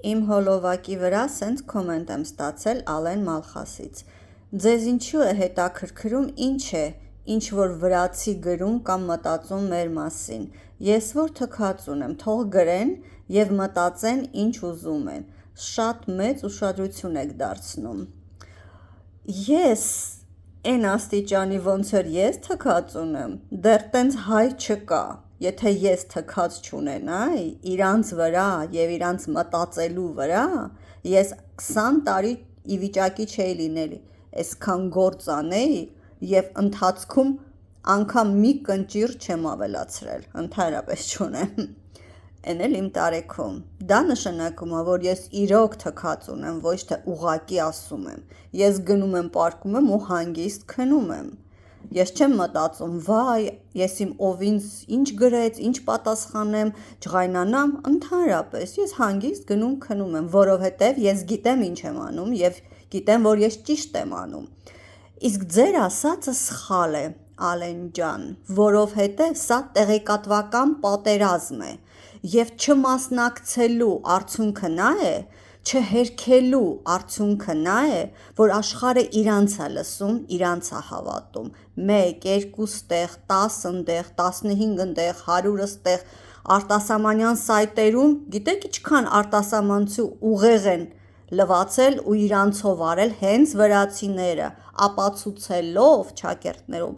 Իմ հոլովակի վրա սենց կոմենտ եմ ստացել Ալեն Մալխասից: Ձեզ ինչու է հետաքրքրում ինչ է ինչ-որ վրացի գրում կամ մտածում մեր մասին: Ես որ թքածուն եմ, թող գրեն և մտածեն ինչ ուզում են: Շատ մեծ ուշադրություն եք դարձնում: Ես էն աստիճանի ոնց որ ես թքածուն եմ, դեռ տենց հայ չկա: Եթե ես թքած չունենայի իրանց վրա և իրանց մտածելու վրա, ես 20 տարի ի վիճակի չէի լինելու էսքան գործ անեի և ընթացքում անգամ մի կնճիռ չեմ ավելացրել, ընդհանրապես չունեմ: Էն էլ իմ տարեքում: Դա նշանակում է, որ ես իրոք թքածուն եմ, ոչ թե ուղղակի ասում եմ: Ես գնում եմ պառկում եմ ու հանգիստ քնում եմ: Ես չեմ մտածում վայ ես իմ ով ինձ ինչ գրեց, ինչ պատասխանեմ, ջղայնանամ, ընդհանրապես ես հանգիստ գնում քնում եմ, որովհետև ես գիտեմ ինչ եմ անում և գիտեմ որ ես ճիշտ եմ անում: Իսկ ձեր ասածը սխալ է Ալեն ջան, որովհետև սա տեղեկատվական պատերազմ է և չմասնակցելու արդյունքը նա է, չհերքելու արդյունքը նա է, որ աշխարհը իրանց է լսում, իրանց է հավատում: 1, 2 տեղ, 10 տեղ, 15 տեղ, 100 տեղ արտասահմանյան սայթերում գիտեք ինչքան արտասահմանցի ուղեղ են լվացել ու իրանցով արել հենց վրացիները, ապացուցելով ճակերտներում,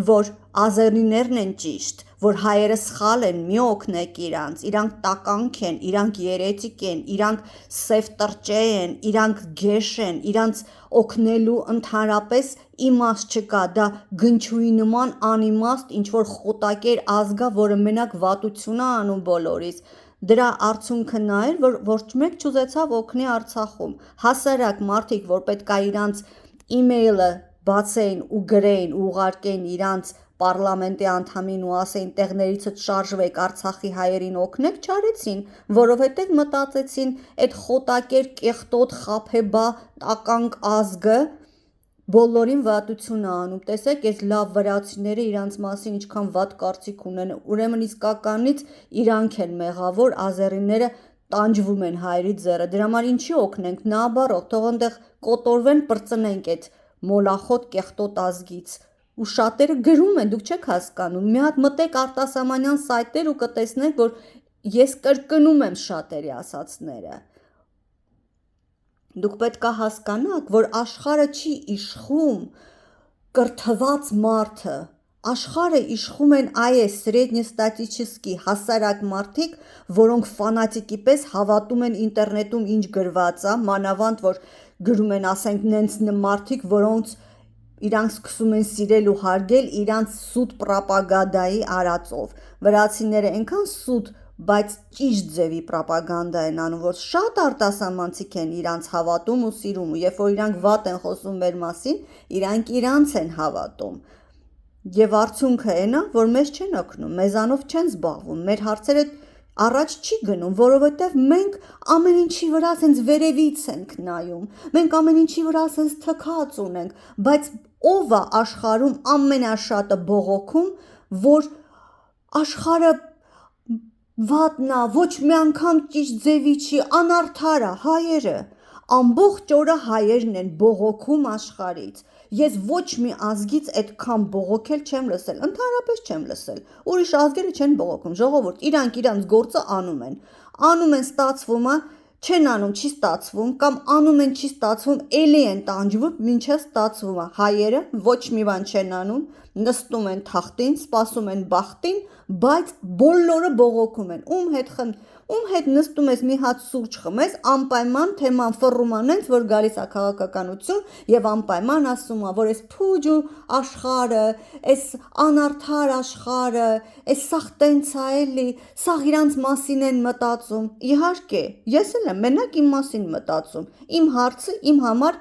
որ ազերիներն են ճիշտ, որ հայերը սխալ են, մի օգնեք իրանց, իրանք տականք են, իրանք երետիկ են, իրանք սև տրճե են, իրանք գեշ են, իրանց օգնելու ընդհանրապես իմաստ չկա, դա գնչուի նման անիմաստ ինչ-որ խոտակեր ազգ ա, որը մենակ վատություն ա անում բոլորիս: Դրա արդյունքը նա էր, որ ոչ մեկ չուզեցավ օգնի Արցախում: Հասարակ մարդիկ, որ պետք ա իրանց իմեյլը բացեին ու գրեին ու ուղարկեին իրանց պառլամենտի անդամին ու ասեին տեղներիցդ շարժվեք Արցախի հայերին օգնեք, չարեցին, որովհետև մտածեցին էդ խոտակեր կեղտոտ խաբեբա տականք ազգը բոլորին վատություն ա անում: Տեսեք էս լավ վրացիները իրանց մասին ինչքան վատ կարծիք ունեն, ուրեմն իսկականից իրանք են մեղավոր, ազերիները տանջվում են հայերի ձեռը: Դրա համար ինչի օգնենք, նաաբարոտ թող ընդեղ կոտորվեն, պրծնենք էդ մոլախոտ կեղտոտ ազգից: Ու շատերը գրում են, դուք չեք հասկանում, մի հատ մտեք արտասահմանյան սայթեր ու կտեսնեք, որ ես կրկնում եմ շատերի ասածները: Դուք պետք ա հասկանաք, որ աշխարհը չի իշխում կրթված մարդը, աշխարհը իշխում են սրեդնեստատիչիսկի հասարակ մարդիկ, որոնք ֆանատիկի պես հավատում են ինտերնետում ինչ գրված ա, մանավանդ որ գրում են ասենք նենց մարդիկ, որոնց իրանք սկսում են սիրել ու հարգել իրանց սուտ պրոպագանդայի արածով: Վրացիները էնքան սուտ, բայց ճիշտ ձևի պրոպագանդա են անում, որ շատ արտասահմանցիք են իրանց հավատում ու սիրում ու երբ որ իրանք վատ են խոսում մեր մասին, իրանք իրանց են հավատում: Եվ արդյունքը էն ա, որ մեզ չեն օգնում, մեզանով չեն զբաղվում, մեր հարցերը առաջ չի գնում, որովհետև մենք ամեն ինչի վրա սենց վերևից ենք նայում, մենք ամեն ինչի վրա սենց թքած ունենք, բայց ով ա աշխարհում ամենաշատը բողոքում, որ աշխարհը վատն ա, ոչ մի անգամ ճիշտ ձևի չի, անարդար ա, հայերը: Ամբողջ օրը հայերն են բողոքում աշխարհից: Ես ոչ մի ազգից էդքան բողոքել չեմ լսել, ընդհանրապես չեմ լսել: Ուրիշ ազգերը չեն բողոքում, ժողովուրդ, իրանք իրանց գործը անում են: Անում են ստացվում ա, չեն անում չի ստացվում, կամ անում են չի ստացվում, էլի են տանջվում մինչև ստացվում ա: Հայերը ոչ մի բան չեն անում, նստում են թախտին, սպասում են բախտին, բայց բոլորը բողոքում են: Ում հետ նստում ես մի հատ սուրճ խմես, անպայման թեման ֆռռում ա նենց որ գալիս ա քաղաքականություն և անպայման ասում ա, որ էս փուջու աշխարհը, էս անարդար աշխարհը, սաղ տենց ա էլի, սաղ իրանց մասին են մտածում: Իհարկե ես էլ եմ մենակ իմ մասին մտածում, իմ հարցը իմ համար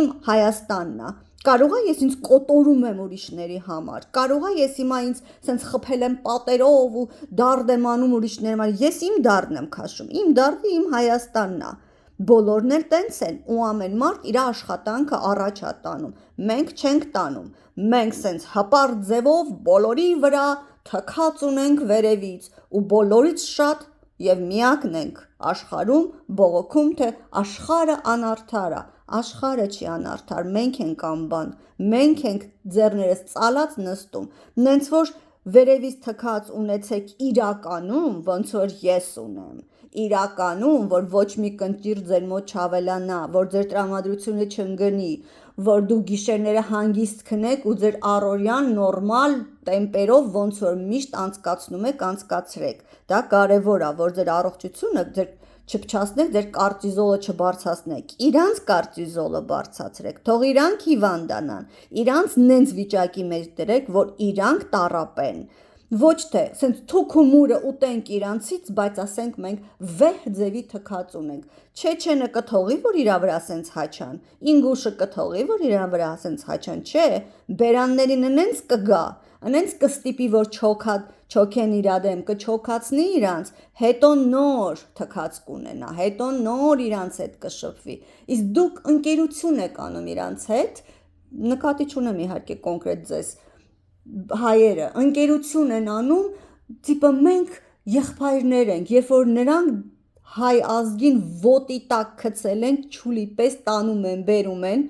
իմ Հայաստանն ա: Կարող ա ես ինձ կոտորում եմ ուրիշների համար, կարող ա ես հիմա ինձ սենց խփել եմ պատերով ու դարդ եմ անում ուրիշների համար, ես իմ դարդն եմ քաշում, իմ դարդը իմ Հայաստանն ա: Բոլորն էլ տենց են ու ամեն մարդ իր աշխատանքը առաջ ա տանում: Մենք չենք տանում, մենք սենց հպարտ ձևով բոլորի վրա թքած ունենք վերևից ու բոլորից շատ եւ միակն ենք աշխարհում բողոքում, թե աշխարհը անարդար է, աշխարհը չի անարդար, մենք ենք անբան, մենք ենք ձեռներս ծալած նստում, նենց որ վերևից թքած ունեցեք իրականում, ոնց որ ես ունեմ, իրականում, որ ոչ մի կնճիր ձեր մոտ չավելանա, որ ձեր տրամադրությունը չընկնի, որ դու գիշերները հանգիստ քնեք ու ձեր առօրյան նորմալ տեմպերով ոնց որ միշտ անցկացնում եք, անցկացրեք, դա կարևոր է, որ ձեր առողջությունը ձեր չփչացնեք, ձեր կորտիզոլը չբարձրացնեք, իրանց կորտիզոլը բարձրացրեք, թող իրանք հիվանդանան, իրանց նենց վիճակի մեջ դրեք, որ իրանք տառապեն, ոչ թե սենց թուքումուրը ուտենք իրանցից, բայց ասենք մենք վեհ ձևի թքած ունենք, չեչենը կթողի, որ իրա վրա սենց հաչան, ինգուշը կթողի, որ իրա վրա սենց հաչան, չէ, բերաններին նենց կգա, նենց կստիպի, որ չոքեն իրա դեմ, կչոքացնի իրանց, հետո նոր թքած կունենա, հետո նոր իրանց հետ կշփվի, իսկ դուք ընկերություն եք անում իրանց հետ, նկատի չունեմ իհարկե կոնկրետ ձեզ, հայերը ընկերություն են անում, տիպը մենք եղբայրներ ենք, երբ որ նրանք հայ ազգին ոտի տակ գցել են, չուլի պես տանում են, բերում են,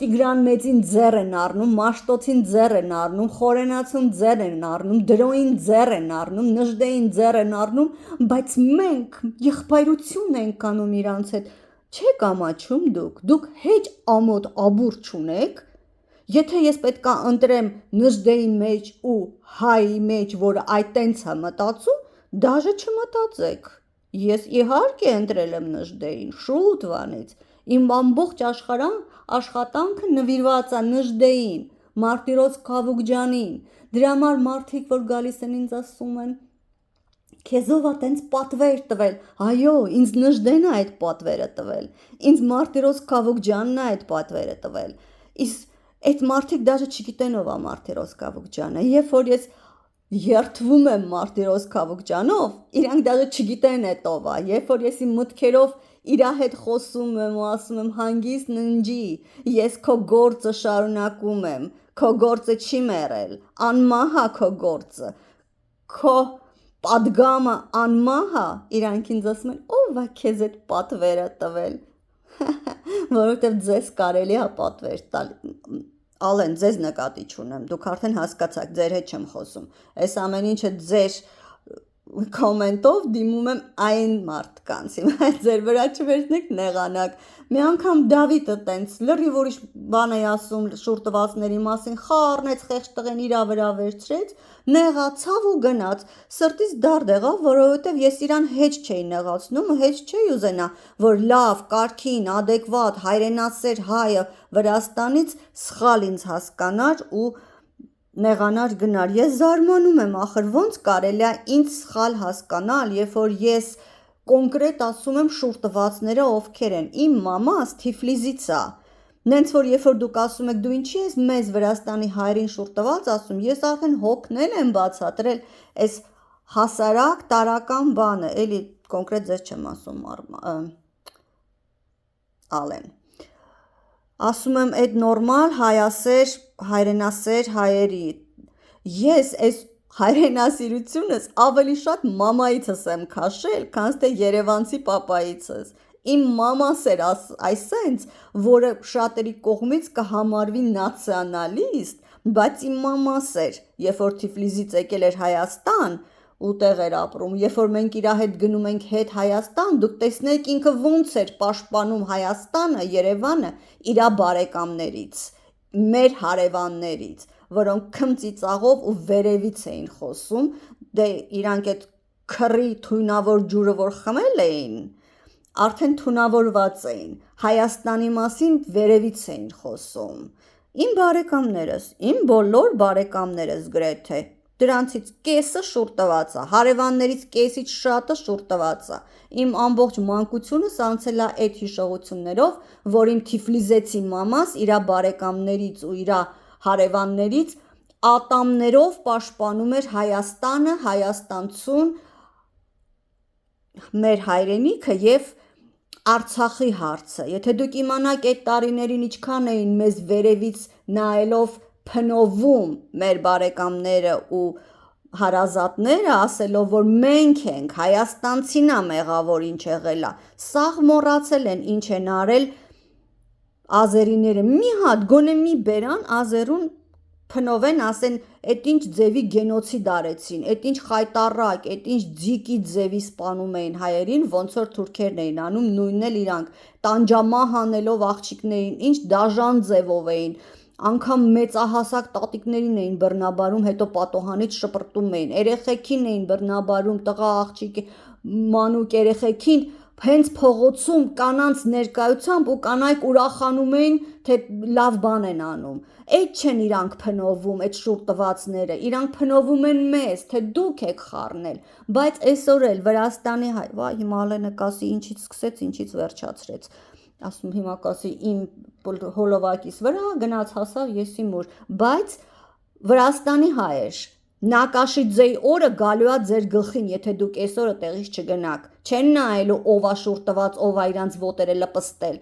Տիգրան մեծին ձեռ են առնում, Մաշտոցին ձեռ են առնում, Խորենացուն ձեռ են առնում, Դրոյին ձեռ են առնում, Նժդեին ձեռ են առնում, բայց մենք եղբայրություն ենք անում իրանց հետ, չեք ամաչում դուք հեչ ամոթ աբուր չունեք, եթե ես պետք է ընտրեմ Նժդեի մեջ ու հայի մեջ, որը այդ տենց է մտածում, դաժե չմտածեք, ես իհարկե ընտրել եմ Նժդեին, շուտ վանից, իմ ամբողջ աշխատանքը նվիրված է Նժդեին, Մարտիրոս Քավուկջյանին, դրա համար մարդիկ, որ գալիս են ինձ ասում են, քեզով է տենց պատվեր տվել, այո, ինձ Նժդեն է այդ պատվերը տվել, ինձ Մարտիրոս Քավուկջյանն է այդ պատվերը տվել, իսկ այդ մարդիկ դաժե չգիտեն ով է Մարտիրոս Քավուկջյանը, երբ որ ես երթվում եմ Մարտիրոս Քավուկջյանով, իրանք դաժե չգիտեն այդ ով է, երբ որ ես իմ մտքերով իրա հետ խոսում եմ ու ասում եմ հանգիստ ննջի, ես քո գործը շարունակում եմ, քո գործը չի մեռել, անմահ է քո գործը, քո պատգամը անմահ է, իրանք ինձ ասում են, ով է քեզ այդ պատվերը տվել, որովհետև ձեզ կարելի է պատվեր տալ, Ալեն, ձեզ նկատի չունեմ, դուք արդեն հասկացաք, ձեր հետ չեմ խոսում, այս ամեն ինչը ձեր կոմենտով դիմում եմ այն մարդկանց, ձեր վրա չվերցնեք նեղանակ, մի անգամ Դավիթը տենց լրիվ ուրիշ բան է ասում շուրտվածների մասին, խառնեց խեղճ տղեն իրա վրա վերցրեց, նեղացավ ու գնաց, սրտից դարդ եղավ, որովհետև ես իրան հեչ չէի նեղացնում, հեչ չէի ուզենա, որ լավ, կարգին, ադեկվատ, հայրենասեր հայը Վրաստանից սխալ ինձ հասկանար ու նեղանար գնար, ես զարմանում եմ, ախր ոնց կարելի է ինձ սխալ հասկանալ, երբ որ ես կոնկրետ ասում եմ շուրտվածները ովքեր են, իմ մամաս Թիֆլիսից է, նենց որ երբ որ դուք ասում եք դու ինչի ես մեզ Վրաստանի հայրին շուրտված ասում, ես արդեն հոգնել եմ բացատրել այս հասարակ տարական բանը, էլի կոնկրետ ձեզ չեմ ասում Ալեն, ասում եմ այդ նորմալ հայասեր, հայրենասեր հայերի, ես այս հայրենասիրությունս ավելի շատ մամայիցս եմ քաշել, քան թե երևանցի պապայիցս, իմ մամաս էր այսենց, որը շատերի կողմից կհամարվի նացիոնալիստ, բայց իմ մամաս էր, երբ որ Թիֆլիսից եկել էր Հայաստան ու տեղ էր ապրում, երբ որ մենք իրա հետ գնում ենք հետ Հայաստան, դուք տեսնեք ինքը ոնց էր պաշտպանում Հայաստանը, Երևանը իրա բարեկամներից, մեր հարևաններից, որոնք քմծիծաղով ու վերևից էին խոսում, դե իրանք այդ քրի թույնավոր ջուրը որ խմել էին, արդեն թունավորված էին, Հայաստանի մասին վերևից էին խոսում, իմ բարեկամներս, իմ բոլոր բարեկամներս գրեթե, դրանցից կեսը շուրտված է, հարևաններից կեսից շատը շուրտված է, իմ ամբողջ մանկությունս անցել է այդ հիշողություններով, որ իմ Թիֆլիսեցի մամաս իրա բարեկամներից ու իրա հարևաններից ատամներով պաշտպանում էր Հայաստանը, Հայաստանցուն, մեր հայրենիքը և Արցախի հարցը, եթե դուք իմանաք այդ տարիներին ինչքան էին մեզ վերևից նայելով փնովում մեր բարեկամները ու հարազատները ասելով, որ մենք ենք, Հայաստանցին ա մեղավոր ինչ եղել ա, սաղ մոռացել են ինչ են արել ազերիները, մի հատ գոնե մի բերան ազերուն փնովեն, ասեն, էդ ինչ ձևի գենոցիդ արեցին, էդ ինչ խայտառակ, էդ ինչ ձիկի ձևի սպանում էին հայերին, ոնց որ թուրքերն էին անում, նույնն էլ իրանք տանջամահ անելով աղջիկներին, ինչ դաժան ձևով էին, անգամ մեծահասակ տատիկներին էին բռնաբարում, հետո պատոհանից շպրտում էին, երեխեքին էին բռնաբարում, տղա աղջիկ մանուկ երեխեքին հենց փողոցում կանանց ներկայությամբ ու կանայք ուրախանում էին, թե լավ բան են անում։ Այդ չեն իրանք փնովում, այդ շուտ տվածները, իրանք փնովում են մեզ, թե դուք եք խառնել, բայց այսօր էլ Վրաստանի հայ, վայ հիմա Ալենը կասի ինչից սկսեց, ինչից վերջացրեց, ասում հիմա կասի իմ հոլովակիս վրա գնաց հասավ եսի մոր, բայց Վրաստանի հայեր Նակաշիձեի օրը գալու է ձեր գլխին, եթե դուք այսօրը տեղից չգնաք, չեն նայելու ով ա շուռ տված, ով ա իրանց ոտերը լպստել,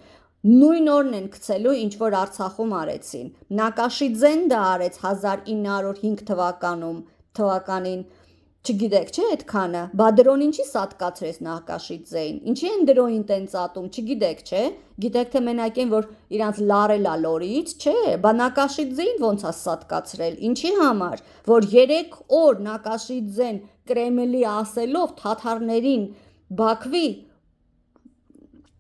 նույն օրն են գցելու, ինչ որ Արցախում արեցին, Նակաշիձեն դա արեց 1905 թվականին, չգիտեք չէ այդքանը, բա դրոն ինչի սատկացրեց Նակաշիձեին, ինչի են դրոին տենց ատում, չգիտեք չէ, գիտեք թե մենակ են, որ իրանց լարել ա լորից, չէ, բա Նակաշիձեին ոնց ա սատկացրել, ինչի համար, որ 3 օր Նակաշիձեն Կրեմլի ասելով թաթարներին Բաքվի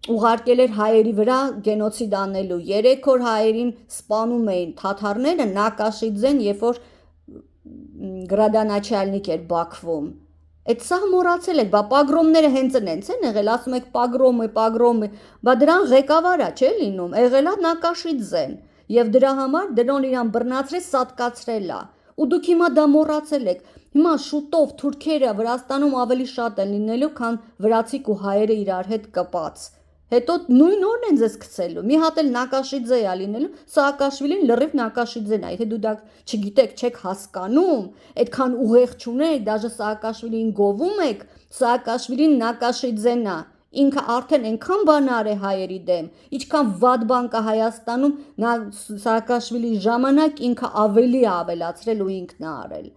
ուղարկել էր հայերի վրա գենոցիդ անելու, 3 օր հայերին սպանում էին թաթարները Նակաշիձեն, երբ որ գրադաначальник էր Բաքվում, այդ սա մոռացել եք, բա պագրոմները հենց նենց են եղել, ասում եք պագրոմը, բա դրան ղեկավար ա չէ լինում, եղել ա Նակաշիձեն, և դրա համար դրոն իրան բռնացրել, սատկացրել ա, ու դուք հիմա դա մոռացել եք, հիմա շուտով թուրքերը Վրաստանում ավելի շատ են լինելու, քան վրացիք ու հայերը իրար հետ կպած, հետո նույն օրն են ձեզ գցելու, մի հատ էլ Նակաշիձե ա լինելու, Սաակաշվիլին լրիվ Նակաշիձեն ա, եթե դու դա չգիտեք, չեք հասկանում, այդքան ուղեղ չունեք, դաժե Սաակաշվիլին գովում եք, Սաակաշվիլին Նակաշիձեն ա, ինքը արդեն այնքան բան արե հայերի դեմ, ինչքան վատ բան կա Հայաստանում, Սաակաշվիլի ժամանակ ինքը ավելի ա ավելացրել ու ինքն ա արել։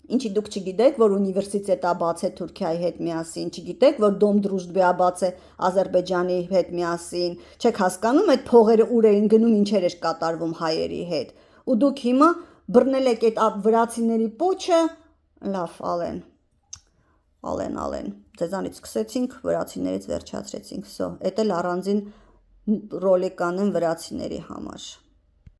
Ինչի դուք չգիտեք, որ ունիվերսիտետ ա բացել Թուրքիայի հետ միասին, չգիտեք, որ Դոմ Դրուժբի ա բացել Ադրբեջանի հետ միասին, չեք հասկանում այդ փողերը ուր էին գնում, ինչեր էր կատարվում հայերի հետ։ Ու դուք հիմա բռնել եք այդ վրացիների պոչը, լավ, Ալեն, ձեզանից սկսեցինք, վրացիներից վերջացրեցինք, սո, էդ էլ առանձին ռոլիկ անեմ վրացիների համար։